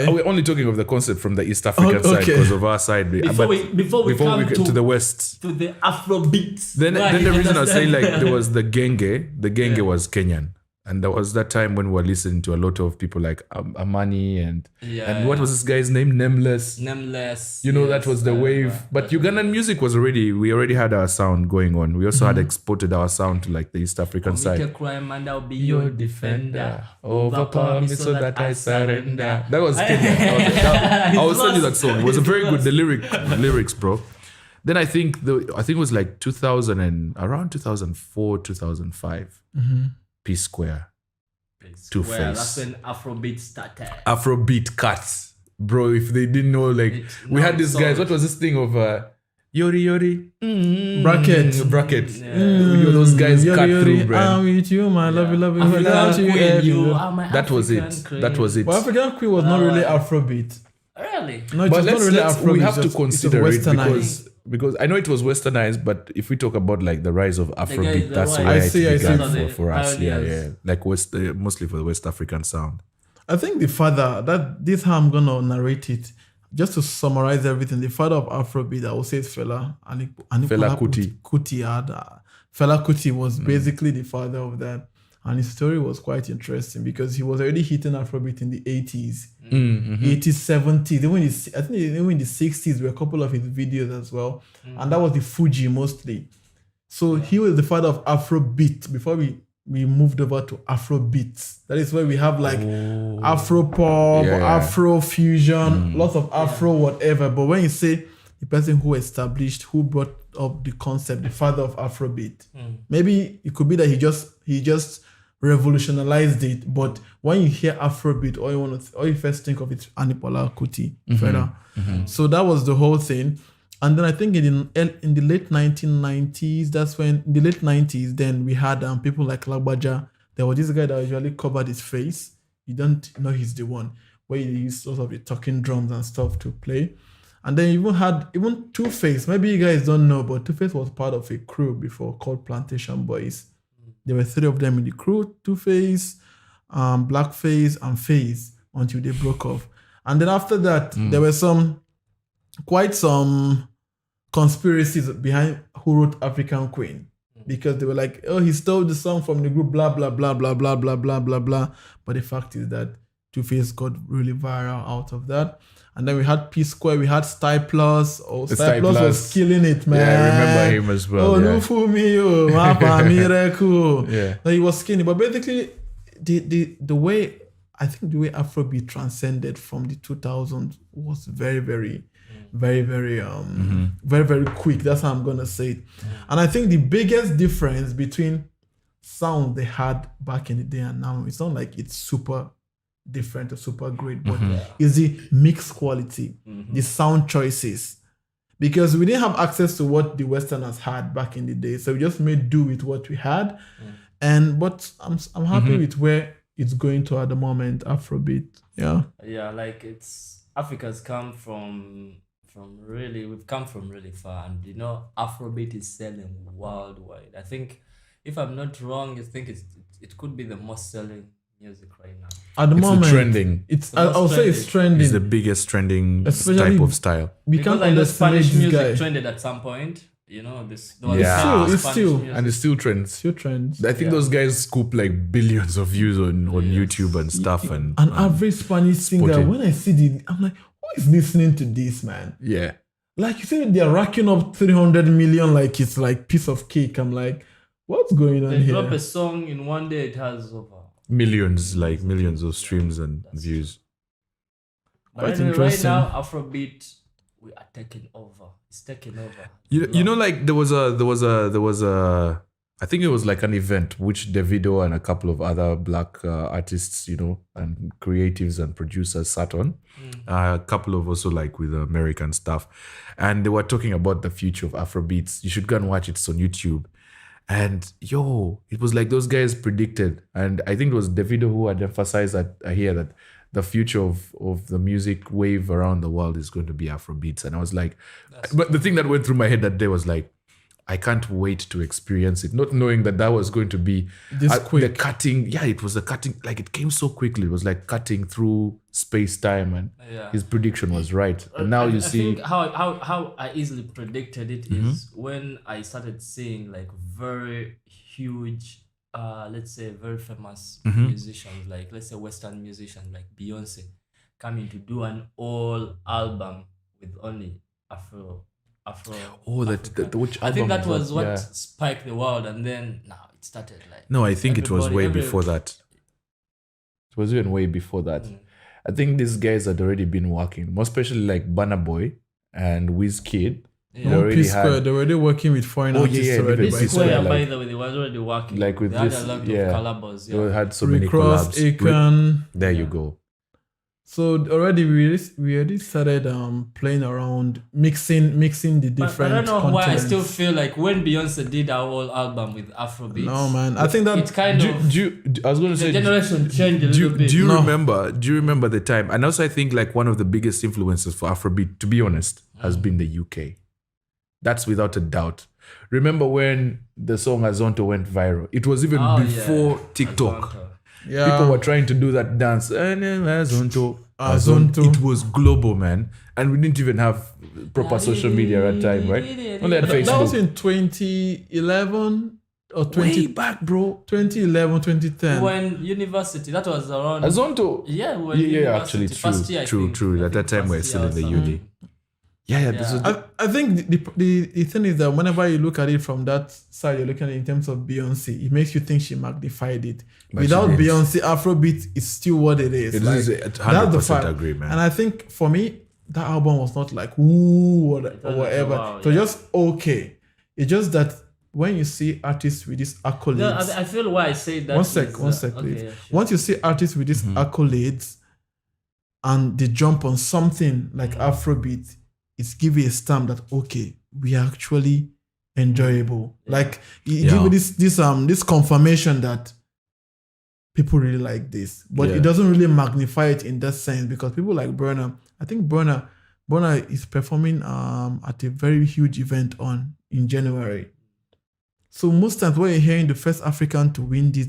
We're only talking of the concept from the East African side because of our side. Before we come to the West, to the AfroBeats. Then the reason I was saying like there was the Genge was Kenyan. And there was that time when we were listening to a lot of people like Amani and what was this guy's name? Nameless. That was the wave. But Ugandan music was we already had our sound going on. We also had exported our sound to like the East African side. Commit a crime and I'll be your defender. Overpower me so that I surrender. That was Kenyan. I was telling you that song. It was a very good lyrics, bro. Then I think it was like 2000 and around 2004, 2005. P Square. Two-Face. That's when AfroBeat started. AfroBeat cuts. Bro, if they didn't know, like, we had these guys. What was this thing of Yori? Bracket. Yeah. Those guys Yori, cut through, bro. I'm with you, man. Love you. That was it. But African Queen was not really Afrobeat. Really? No, it was not really Afrobeat. We have to consider it because I know it was westernized, but if we talk about like the rise of Afrobeat, that's where it began for us. Yeah. Like mostly for the West African sound. I think the father, this how I'm gonna narrate it. Just to summarize everything, the father of Afrobeat, I would say is Fela Kuti. Fela Kuti was basically the father of that. And his story was quite interesting because he was already hitting Afrobeat in the 80s, 80s, 70s. I think even in the 60s, there were a couple of his videos as well. And that was the Fuji mostly. So he was the father of Afrobeat before we moved over to Afrobeats. That is where we have like Afro-pop, Afro-fusion, lots of Afro whatever. But when you say the person who brought up the concept, the father of Afrobeat, maybe it could be that he just revolutionized it. But when you hear Afrobeat, all you first think of it's Anipola Kuti, Fela. So that was the whole thing. And then I think in the late 1990s, that's when in the late 90s, then we had people like Lagbaja. There was this guy that usually covered his face. You don't know he's the one, where he used sort of the talking drums and stuff to play. And then you even had Two-Face. Maybe you guys don't know, but Two-Face was part of a crew before called Plantation Boys. There were 3 of them in the crew: Two-Face, Blackface, and Face, until they broke off. And then after that, there were quite some conspiracies behind who wrote African Queen. Because they were like, oh, he stole the song from the group, blah, blah, blah, blah, blah, blah, blah, blah, blah. But the fact is that Two-Face got really viral out of that. And then we had P Square, we had Style Plus. Style Plus was killing it, man. Yeah, I remember him as well. No fool me, Mapa Miracle. He was skinny. But basically, the way Afrobeat transcended from the 2000s was very, very, very, very, very, very quick. That's how I'm gonna say it. And I think the biggest difference between sound they had back in the day and now, it's not like it's super different or super great, but is the mix quality, the sound choices, because we didn't have access to what the Westerners had back in the day, so we just made do with what we had. But I'm happy with where it's going to at the moment. Afrobeat, like Africa's come from we've come from really far, and Afrobeat is selling worldwide. I think, if I'm not wrong, I think it could be the most selling music right now. At the moment, trending. I'll say it's trending. It's the biggest trending type of style. We can't understand Spanish music guy. trended at some point. It's still and it still trends. Still trends. I think those guys scoop like billions of views on YouTube and stuff. And an average Spanish singer, when I see I'm like, who is listening to this, man? Yeah. Like you said, they're racking up 300 million like it's like piece of cake. I'm like, what's going on here? They drop a song in one day, it has over millions of streams and views. But anyway, right now, Afrobeat, we are taking over. It's taking over. You know, like there was a I think it was like an event which Davido and a couple of other black artists, and creatives and producers sat on. A couple of also like with American stuff, and they were talking about the future of Afrobeats. You should go and watch it. It's on YouTube. And it was like those guys predicted. And I think it was Davido who had emphasized that the future of the music wave around the world is going to be Afrobeats. And I was like, but the thing that went through my head that day was like, I can't wait to experience it. Not knowing that was going to be This the quick. cutting. Yeah, it was the cutting. Like it came so quickly. It was like cutting through space time, and his prediction was right. And now I you see think how I easily predicted it is when I started seeing like very huge, let's say very famous musicians, like let's say Western musicians like Beyonce, coming to do an all album with only Afro. Which I think album that was what yeah. spiked the world, and then now it started like. No, I think it was way everybody- before that. It was even way before that. I think these guys had already been working, more especially like Burna Boy and Wizkid. Yeah. They already P Square, they're already working with foreign Oh, artists yeah, already. even by P This Square, way, Square. like- by the way, they was already working. like with they had this, a lot yeah. of collabs. They had so many Rick Ross, collabs. Akon. There you go. So already we already started playing around, mixing the But different. I don't know why I continents. still feel like when Beyonce did our whole album with Afrobeats. No man, I think that It's kind of I was going to the say, generation changed a little bit. do you No. remember the time? And also, I think like one of the biggest influences for Afrobeat, to be honest, has been the UK. That's without a doubt. Remember when the song Azonto went viral? It was even before TikTok. yeah, People were trying to do that dance. Azonto. Azonto. It was global, man. And we didn't even have proper social media at the time, right? Only had that was Facebook. in 2011 or Way 20, back, bro. 2011, 2010. When university, that was around. Azonto. Yeah, when Yeah, actually, university, first year, I think. true. At that time, we're First still year in the or uni. something. Yeah, this was I think the thing is that whenever you look at it from that side, you're looking at it in terms of Beyonce, it makes you think she magnified it. But Without she didn't. Beyonce, Afrobeat is still what it is. It Like, is that's the 100% fact. agree, man. And I think for me, that album was not like ooh or was whatever. wow, It was yeah. just okay. It's just that when you see artists with these accolades, No, I feel why I say that. one sec, is, please. okay, sure. Once you see artists with these accolades and they jump on something like Afrobeat, it's give you a stamp that okay, we are actually enjoyable. Like it give you this confirmation that people really like this, but it doesn't really magnify it in that sense because people like Burna. I think Burna is performing at a very huge event in January. So most times when you're hearing the first African to win this